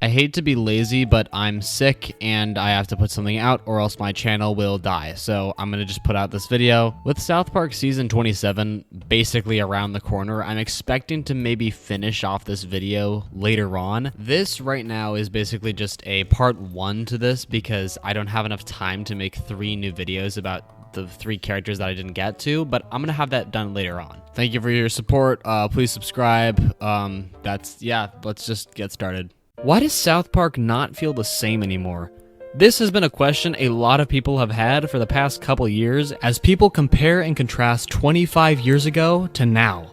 I hate to be lazy, but I'm sick and I have to put something out or else my channel will die. So I'm going to just put out this video. With South Park Season 27 basically around the corner, I'm expecting to maybe finish off this video later on. This right now is basically just a part 1 to this because I don't have enough time to make 3 new videos about the 3 characters that I didn't get to, but I'm gonna have that done later on. Thank you for your support. Please subscribe. Let's just get started. Why does South Park not feel the same anymore? This has been a question a lot of people have had for the past couple years as people compare and contrast 25 years ago to now.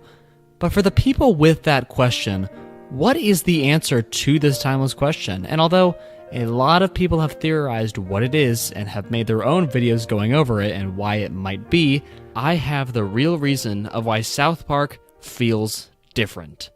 But for the people with that question, what is the answer to this timeless question? And although a lot of people have theorized what it is and have made their own videos going over it and why it might be, I have the real reason of why South Park feels different.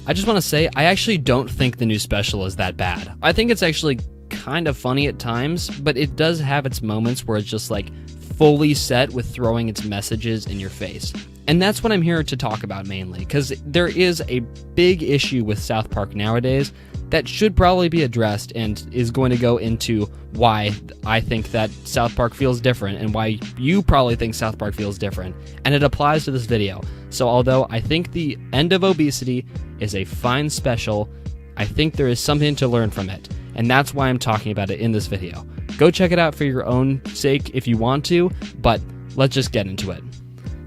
I just want to say, I actually don't think the new special is that bad. I think it's actually kind of funny at times, but it does have its moments where it's just like fully set with throwing its messages in your face. And that's what I'm here to talk about mainly, because there is a big issue with South Park nowadays that should probably be addressed and is going to go into why I think that South Park feels different and why you probably think South Park feels different. And it applies to this video. So although I think the end of obesity is a fine special, I think there is something to learn from it. And that's why I'm talking about it in this video. Go check it out for your own sake if you want to, but let's just get into it.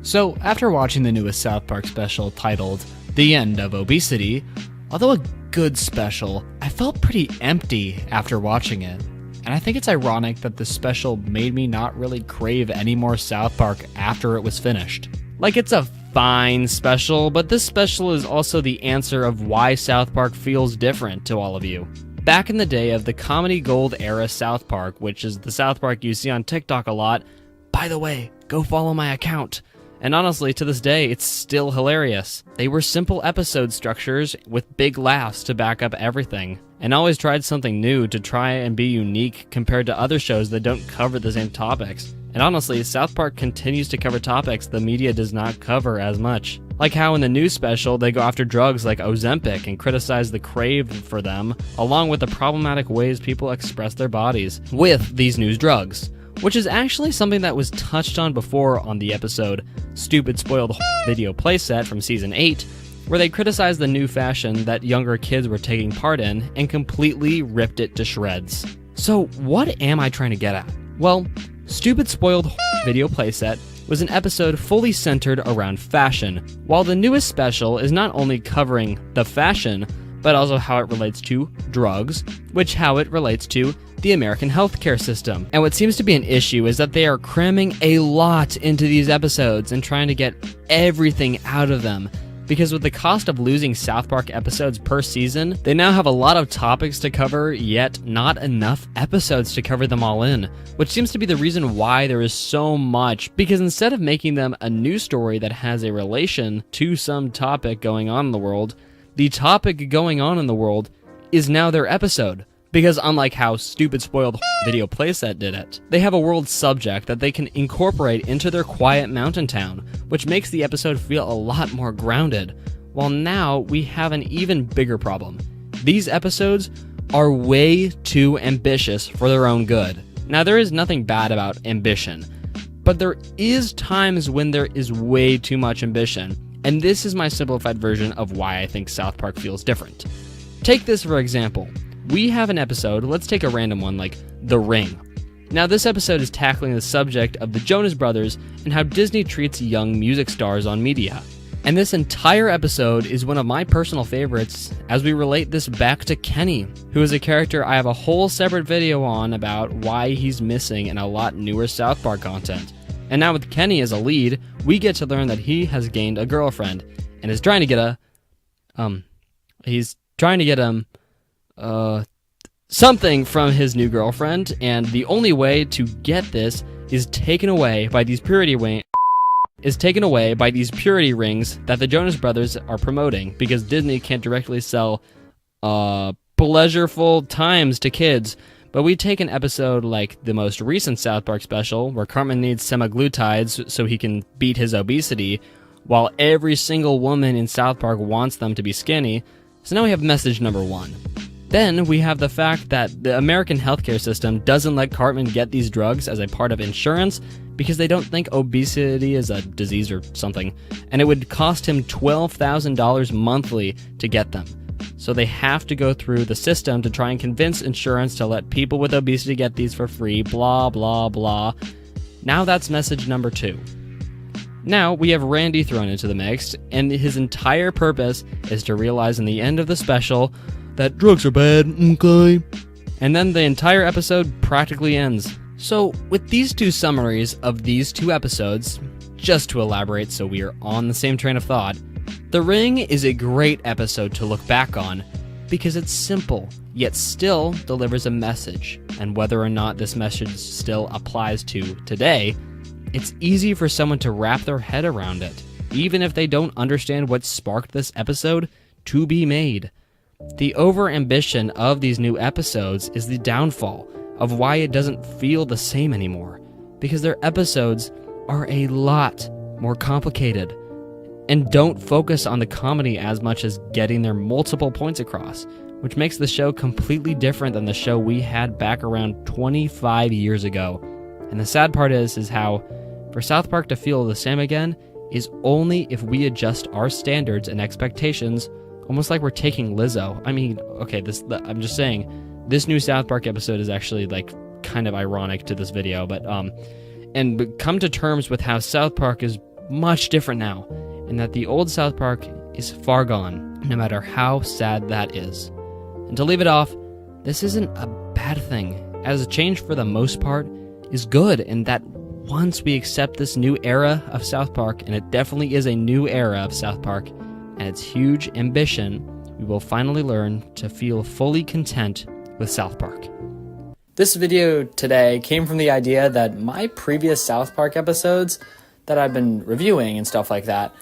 So after watching the newest South Park special titled The End of Obesity, although a good special, I felt pretty empty after watching it. And I think it's ironic that the special made me not really crave any more South Park after it was finished. Like, it's a fine special, but this special is also the answer of why South Park feels different to all of you. Back in the day of the comedy gold era South Park, which is the South Park you see on TikTok a lot, by the way, go follow my account. And honestly, to this day, it's still hilarious. They were simple episode structures with big laughs to back up everything, and always tried something new to try and be unique compared to other shows that don't cover the same topics. And honestly, South Park continues to cover topics the media does not cover as much. Like how in the new special, they go after drugs like Ozempic and criticize the crave for them, along with the problematic ways people express their bodies with these new drugs. Which is actually something that was touched on before on the episode Stupid Spoiled Video Playset from Season 8, where they criticized the new fashion that younger kids were taking part in and completely ripped it to shreds. So what am I trying to get at? Well, Stupid Spoiled Video Playset was an episode fully centered around fashion, while the newest special is not only covering the fashion, but also how it relates to drugs, which how it relates to the American healthcare system. And what seems to be an issue is that they are cramming a lot into these episodes and trying to get everything out of them. Because with the cost of losing South Park episodes per season, they now have a lot of topics to cover, yet not enough episodes to cover them all in. Which seems to be the reason why there is so much, because instead of making them a new story that has a relation to some topic going on in the world, the topic going on in the world is now their episode. Because unlike how Stupid Spoiled Video Playset did it, they have a world subject that they can incorporate into their quiet mountain town, which makes the episode feel a lot more grounded. While now, we have an even bigger problem. These episodes are way too ambitious for their own good. Now, there is nothing bad about ambition, but there is times when there is way too much ambition, and this is my simplified version of why I think South Park feels different. Take this for example. We have an episode, let's take a random one like The Ring. Now this episode is tackling the subject of the Jonas Brothers and how Disney treats young music stars on media. And this entire episode is one of my personal favorites as we relate this back to Kenny, who is a character I have a whole separate video on about why he's missing in a lot newer South Park content. And now with Kenny as a lead, we get to learn that he has gained a girlfriend and is trying to get something from his new girlfriend, and the only way to get this is taken away by these purity rings that the Jonas Brothers are promoting because Disney can't directly sell pleasureful times to kids. But we take an episode like the most recent South Park special, where Cartman needs semaglutides so he can beat his obesity, while every single woman in South Park wants them to be skinny. So now we have message number 1. Then we have the fact that the American healthcare system doesn't let Cartman get these drugs as a part of insurance because they don't think obesity is a disease or something, and it would cost him $12,000 monthly to get them. So they have to go through the system to try and convince insurance to let people with obesity get these for free, blah, blah, blah. Now that's message number 2. Now we have Randy thrown into the mix, and his entire purpose is to realize in the end of the special that drugs are bad, okay? And then the entire episode practically ends. So with these 2 summaries of these 2 episodes, just to elaborate so we are on the same train of thought, The Ring is a great episode to look back on because it's simple, yet still delivers a message. And whether or not this message still applies to today, it's easy for someone to wrap their head around it, even if they don't understand what sparked this episode to be made. The over-ambition of these new episodes is the downfall of why it doesn't feel the same anymore, because their episodes are a lot more complicated and don't focus on the comedy as much as getting their multiple points across, which makes the show completely different than the show we had back around 25 years ago. And the sad part is how for South Park to feel the same again is only if we adjust our standards and expectations, almost like we're taking Lizzo. I mean, okay, I'm just saying, this new South Park episode is actually like kind of ironic to this video, but come to terms with how South Park is much different now, and that the old South Park is far gone, no matter how sad that is. And to leave it off, this isn't a bad thing, as a change for the most part is good, and that once we accept this new era of South Park, and it definitely is a new era of South Park, and its huge ambition, we will finally learn to feel fully content with South Park. This video today came from the idea that my previous South Park episodes that I've been reviewing and stuff like that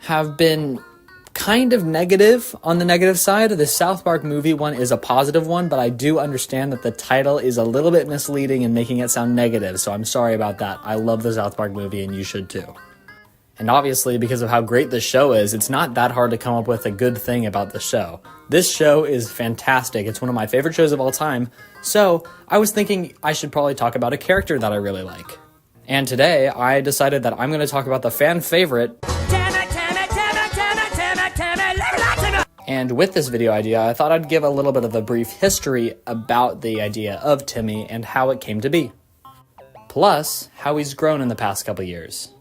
have been kind of negative on the negative side. The South Park movie one is a positive one, but I do understand that the title is a little bit misleading and making it sound negative, so I'm sorry about that. I love the South Park movie, and you should too. And obviously, because of how great this show is, it's not that hard to come up with a good thing about the show. This show is fantastic. It's one of my favorite shows of all time. So I was thinking I should probably talk about a character that I really like. And today, I decided that I'm going to talk about the fan favorite. And with this video idea, I thought I'd give a little bit of a brief history about the idea of Timmy and how it came to be. Plus, how he's grown in the past couple years.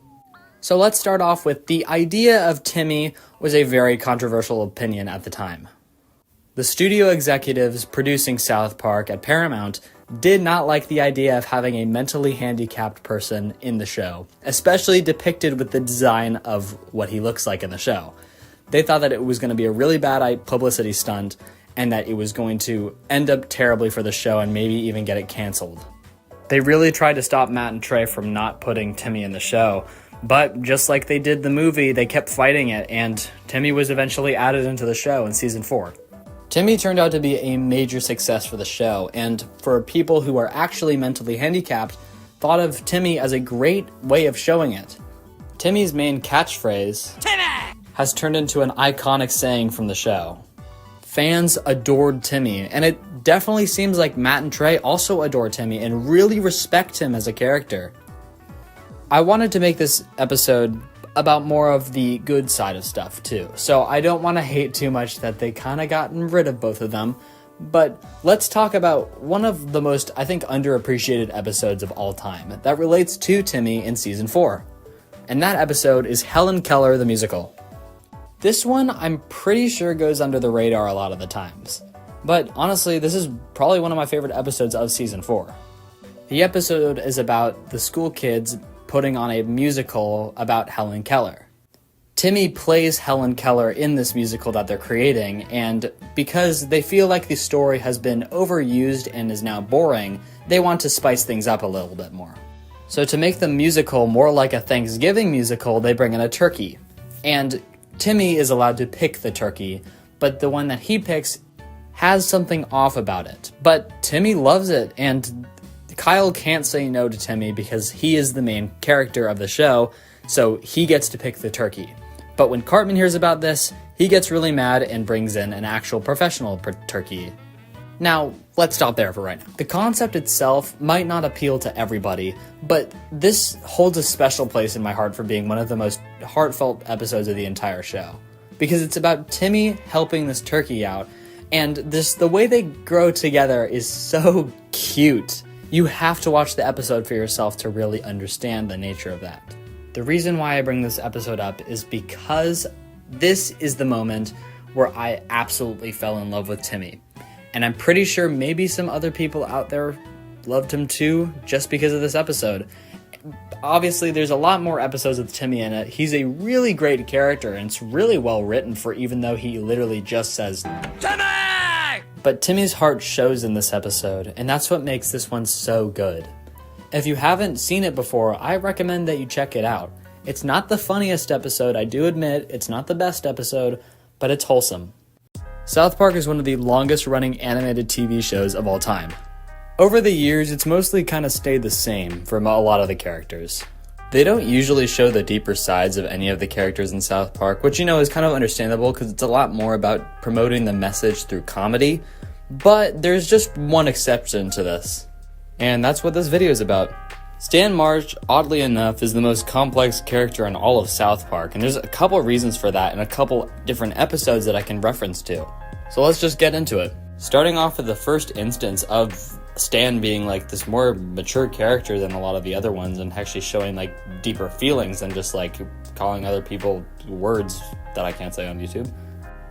So let's start off with the idea of Timmy was a very controversial opinion at the time. The studio executives producing South Park at Paramount did not like the idea of having a mentally handicapped person in the show, especially depicted with the design of what he looks like in the show. They thought that it was going to be a really bad publicity stunt and that it was going to end up terribly for the show and maybe even get it canceled. They really tried to stop Matt and Trey from not putting Timmy in the show, but just like they did the movie, they kept fighting it, and Timmy was eventually added into the show in season 4. Timmy turned out to be a major success for the show, and for people who are actually mentally handicapped, thought of Timmy as a great way of showing it. Timmy's main catchphrase, Timmy, has turned into an iconic saying from the show. Fans adored Timmy, and it definitely seems like Matt and Trey also adore Timmy and really respect him as a character. I wanted to make this episode about more of the good side of stuff too, so I don't want to hate too much that they kind of gotten rid of both of them, but let's talk about one of the most, I think, underappreciated episodes of all time that relates to Timmy in season 4. And that episode is Helen Keller the Musical. This one I'm pretty sure goes under the radar a lot of the times, but honestly, this is probably one of my favorite episodes of season 4. The episode is about the school kids putting on a musical about Helen Keller. Timmy plays Helen Keller in this musical that they're creating, and because they feel like the story has been overused and is now boring, they want to spice things up a little bit more. So to make the musical more like a Thanksgiving musical, they bring in a turkey. And Timmy is allowed to pick the turkey, but the one that he picks has something off about it. But Timmy loves it, and Kyle can't say no to Timmy because he is the main character of the show, so he gets to pick the turkey. But when Cartman hears about this, he gets really mad and brings in an actual professional turkey. Now, let's stop there for right now. The concept itself might not appeal to everybody, but this holds a special place in my heart for being one of the most heartfelt episodes of the entire show. Because it's about Timmy helping this turkey out, and the way they grow together is so cute. You have to watch the episode for yourself to really understand the nature of that. The reason why I bring this episode up is because this is the moment where I absolutely fell in love with Timmy. And I'm pretty sure maybe some other people out there loved him too, just because of this episode. Obviously, there's a lot more episodes with Timmy in it. He's a really great character, and it's really well written for even though he literally just says, Timmy! But Timmy's heart shows in this episode, and that's what makes this one so good. If you haven't seen it before, I recommend that you check it out. It's not the funniest episode, I do admit, it's not the best episode, but it's wholesome. South Park is one of the longest running animated TV shows of all time. Over the years, it's mostly kind of stayed the same for a lot of the characters. They don't usually show the deeper sides of any of the characters in South Park, which is kind of understandable because it's a lot more about promoting the message through comedy, but there's just one exception to this. And that's what this video is about. Stan Marsh, oddly enough, is the most complex character in all of South Park, and there's a couple reasons for that and a couple different episodes that I can reference to. So let's just get into it. Starting off with the first instance of Stan being like this more mature character than a lot of the other ones and actually showing like deeper feelings than just like calling other people words that I can't say on YouTube,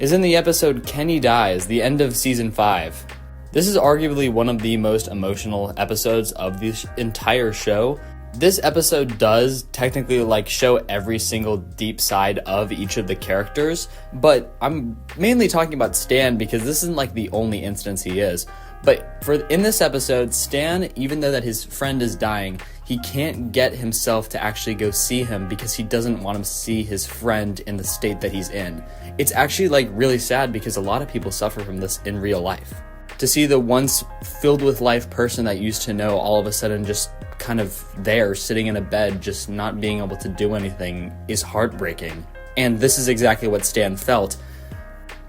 is in the episode Kenny Dies, the end of season 5. This is arguably one of the most emotional episodes of the entire show. This episode does technically like show every single deep side of each of the characters, but I'm mainly talking about Stan because this isn't like the only instance he is. But in this episode, Stan, even though that his friend is dying, he can't get himself to actually go see him because he doesn't want him to see his friend in the state that he's in. It's actually like really sad because a lot of people suffer from this in real life. To see the once filled with life person that used to know all of a sudden just kind of there sitting in a bed just not being able to do anything is heartbreaking. And this is exactly what Stan felt.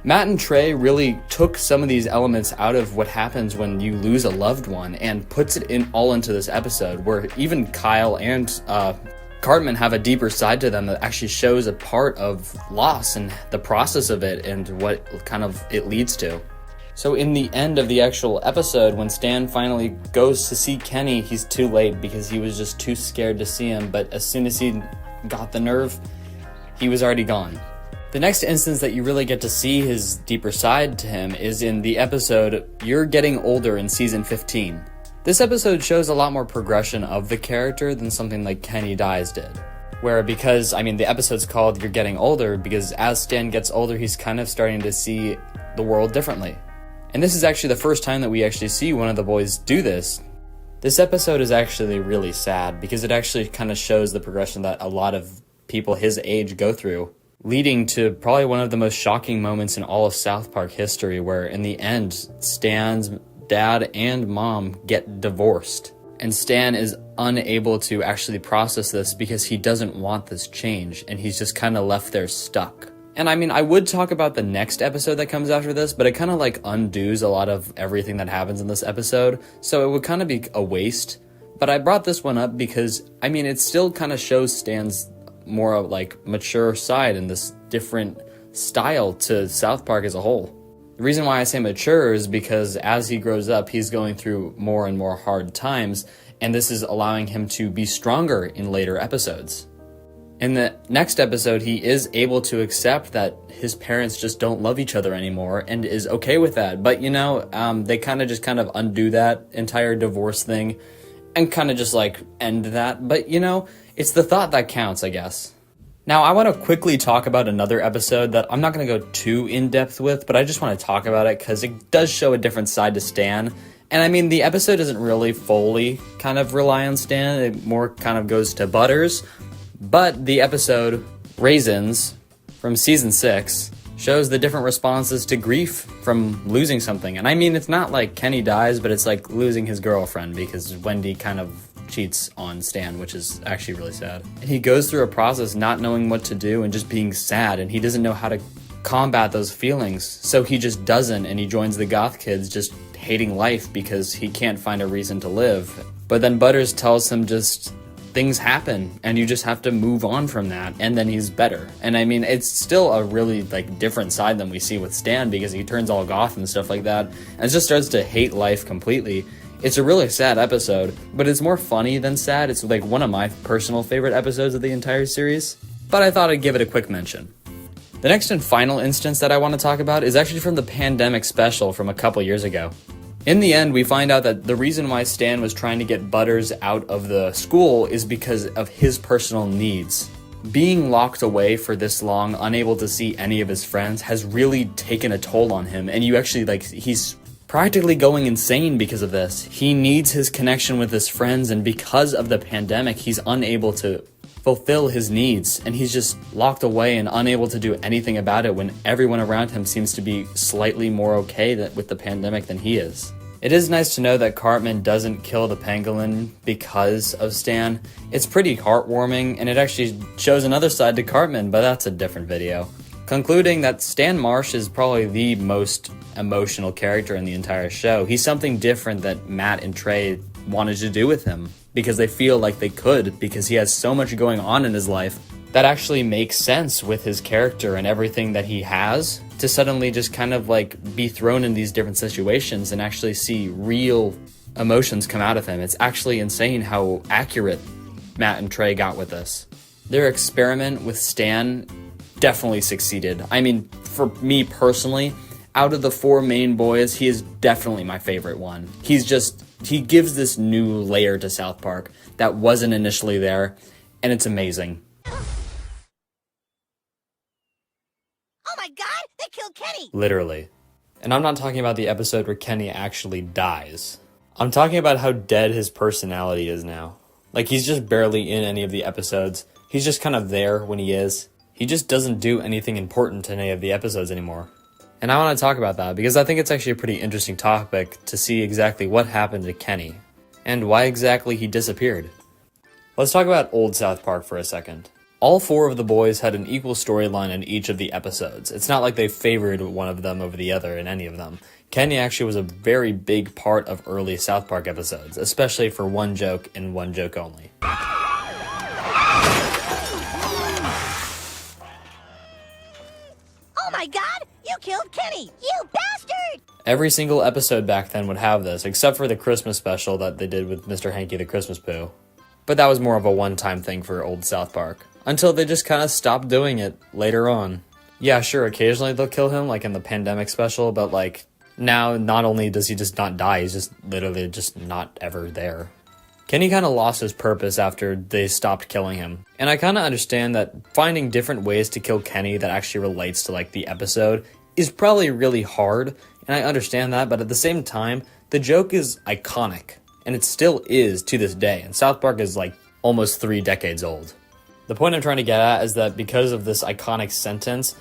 Matt and Trey really took some of these elements out of what happens when you lose a loved one and puts it all into this episode where even Kyle and Cartman have a deeper side to them that actually shows a part of loss and the process of it and what kind of it leads to. So in the end of the actual episode, when Stan finally goes to see Kenny, he's too late because he was just too scared to see him, but as soon as he got the nerve, he was already gone. The next instance that you really get to see his deeper side to him is in the episode You're Getting Older in season 15. This episode shows a lot more progression of the character than something like Kenny Dies did. Because the episode's called You're Getting Older because as Stan gets older, he's kind of starting to see the world differently. And this is actually the first time that we actually see one of the boys do this. This episode is actually really sad because it actually kind of shows the progression that a lot of people his age go through, leading to probably one of the most shocking moments in all of South Park history where in the end, Stan's dad and mom get divorced. And Stan is unable to actually process this because he doesn't want this change and he's just kind of left there stuck. And I would talk about the next episode that comes after this, but it kind of like undoes a lot of everything that happens in this episode, so it would kind of be a waste. But I brought this one up because, it still kind of shows Stan's more like mature side and this different style to South Park as a whole. The reason why I say mature is because as he grows up, he's going through more and more hard times, and this is allowing him to be stronger in later episodes. In the next episode, he is able to accept that his parents just don't love each other anymore and is okay with that. But, they kind of undo that entire divorce thing and kind of just like end that. But, it's the thought that counts, I guess. Now, I want to quickly talk about another episode that I'm not going to go too in-depth with, but I just want to talk about it because it does show a different side to Stan. And the episode doesn't really fully kind of rely on Stan. It more kind of goes to Butters. But the episode Raisins from season 6 shows the different responses to grief from losing something. And I mean, it's not like Kenny dies, but it's like losing his girlfriend because Wendy kind of cheats on Stan, which is actually really sad. And he goes through a process not knowing what to do and just being sad, and he doesn't know how to combat those feelings, so he just doesn't, and he joins the goth kids just hating life because he can't find a reason to live. But then Butters tells him just things happen and you just have to move on from that, and then he's better. And I mean, it's still a really like different side than we see with Stan, because he turns all goth and stuff like that and just starts to hate life completely. It's a really sad episode, but it's more funny than sad. It's like one of my personal favorite episodes of the entire series, but I thought I'd give it a quick mention. The next and final instance that I want to talk about is actually from the pandemic special from a couple years ago. In the end, we find out that the reason why Stan was trying to get Butters out of the school is because of his personal needs. Being locked away for this long, unable to see any of his friends, has really taken a toll on him, and you actually, like, he's practically going insane because of this. He needs his connection with his friends, and because of the pandemic, he's unable to fulfill his needs, and he's just locked away and unable to do anything about it when everyone around him seems to be slightly more okay with the pandemic than he is. It is nice to know that Cartman doesn't kill the pangolin because of Stan. It's pretty heartwarming, and it actually shows another side to Cartman, but that's a different video. Concluding that Stan Marsh is probably the most emotional character in the entire show. He's something different that Matt and Trey wanted to do with him, because they feel like they could, because he has so much going on in his life that actually makes sense with his character and everything that he has, to suddenly just kind of like be thrown in these different situations and actually see real emotions come out of him. It's actually insane how accurate Matt and Trey got with this. Their experiment with Stan definitely succeeded. I mean, for me personally, out of the four main boys, he is definitely my favorite one. He gives this new layer to South Park that wasn't initially there, and it's amazing. Oh my god, they killed Kenny! Literally. And I'm not talking about the episode where Kenny actually dies. I'm talking about how dead his personality is now. Like, he's just barely in any of the episodes. He's just kind of there when he is. He just doesn't do anything important in any of the episodes anymore. And I want to talk about that because I think it's actually a pretty interesting topic to see exactly what happened to Kenny and why exactly he disappeared. Let's talk about old South Park for a second. All four of the boys had an equal storyline in each of the episodes. It's not like they favored one of them over the other in any of them. Kenny actually was a very big part of early South Park episodes, especially for one joke and one joke only. Oh my god, you killed Kenny! You bastard! Every single episode back then would have this, except for the Christmas special that they did with Mr. Hanky the Christmas Pooh. But that was more of a one-time thing for old South Park, until they just kind of stopped doing it later on. Yeah, sure, occasionally they'll kill him, like in the pandemic special, but like, now not only does he just not die, he's just literally just not ever there. Kenny kind of lost his purpose after they stopped killing him. And I kind of understand that finding different ways to kill Kenny that actually relates to like the episode is probably really hard, and I understand that, but at the same time, the joke is iconic, and it still is to this day, and South Park is like almost 3 decades old. The point I'm trying to get at is that because of this iconic sentence,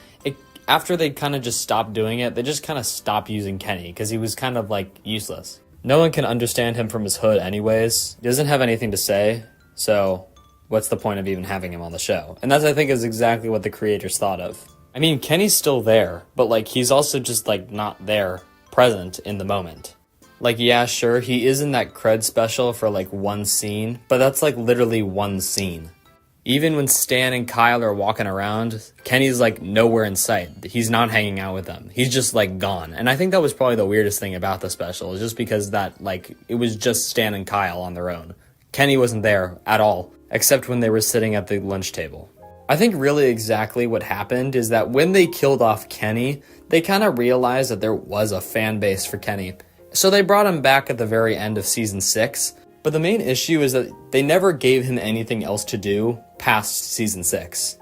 after they kind of just stopped doing it, they just kind of stopped using Kenny, because he was kind of like useless. No one can understand him from his hood anyways. He doesn't have anything to say, so what's the point of even having him on the show? And that, I think, is exactly what the creators thought of. I mean, Kenny's still there, but like he's also just like not there, present in the moment. Like, yeah, sure, he is in that Cred special for like one scene, but that's like literally one scene. Even when Stan and Kyle are walking around, Kenny's like nowhere in sight. He's not hanging out with them. He's just like gone. And I think that was probably the weirdest thing about the special, is just because that like it was just Stan and Kyle on their own. Kenny wasn't there at all, except when they were sitting at the lunch table. I think really exactly what happened is that when they killed off Kenny, they kind of realized that there was a fan base for Kenny. So they brought him back at the very end of season 6. But the main issue is that they never gave him anything else to do past season 6.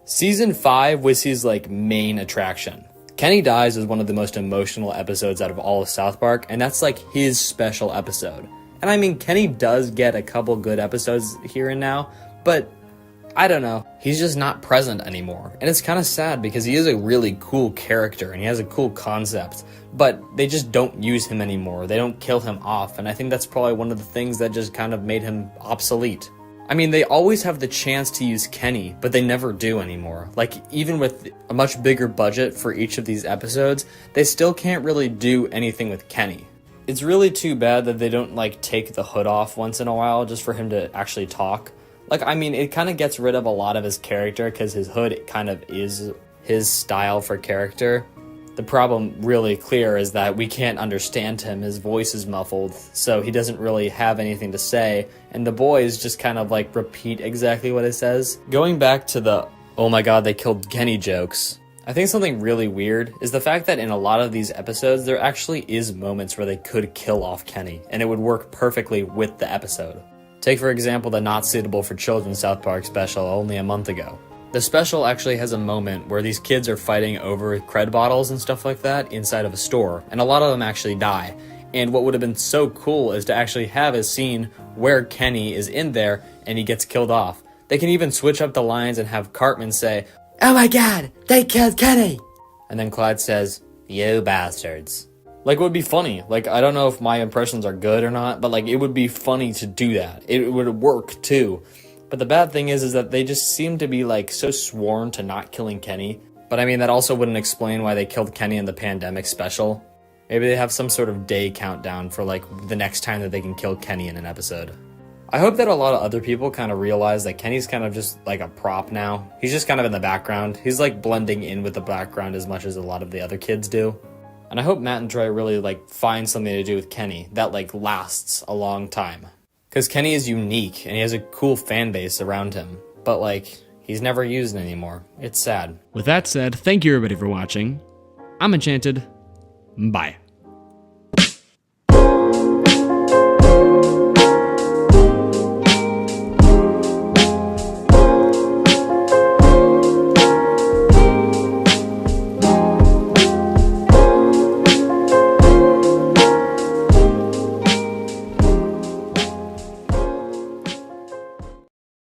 Season 5 was his like main attraction. Kenny Dies is one of the most emotional episodes out of all of South Park, and that's like his special episode. And I mean, Kenny does get a couple good episodes here and now, but I don't know. He's just not present anymore. And it's kind of sad because he is a really cool character and he has a cool concept, but they just don't use him anymore. They don't kill him off. And I think that's probably one of the things that just kind of made him obsolete. I mean, they always have the chance to use Kenny, but they never do anymore. Like, even with a much bigger budget for each of these episodes, they still can't really do anything with Kenny. It's really too bad that they don't, like, take the hood off once in a while just for him to actually talk. Like, I mean, it kind of gets rid of a lot of his character because his hood kind of is his style for character. The problem really clear is that we can't understand him. His voice is muffled, so he doesn't really have anything to say, and the boys just kind of like repeat exactly what it says. Going back to the, oh my god, they killed Kenny jokes, I think something really weird is the fact that in a lot of these episodes, there actually is moments where they could kill off Kenny, and it would work perfectly with the episode. Take, for example, the Not Suitable for Children South Park special only a month ago. The special actually has a moment where these kids are fighting over Cred bottles and stuff like that inside of a store, and a lot of them actually die. And what would have been so cool is to actually have a scene where Kenny is in there and he gets killed off. They can even switch up the lines and have Cartman say, "Oh my god, they killed Kenny!" And then Clyde says, "You bastards." Like, it would be funny. Like, I don't know if my impressions are good or not, but like, it would be funny to do that. It would work too. But the bad thing is that they just seem to be like so sworn to not killing Kenny. But I mean, that also wouldn't explain why they killed Kenny in the pandemic special. Maybe they have some sort of day countdown for like the next time that they can kill Kenny in an episode. I hope that a lot of other people kind of realize that Kenny's kind of just like a prop now. He's just kind of in the background. He's like blending in with the background as much as a lot of the other kids do. And I hope Matt and Troy really like find something to do with Kenny that like lasts a long time. Because Kenny is unique, and he has a cool fan base around him. But, like, he's never used anymore. It's sad. With that said, thank you everybody for watching. I'm Enchanted. Bye.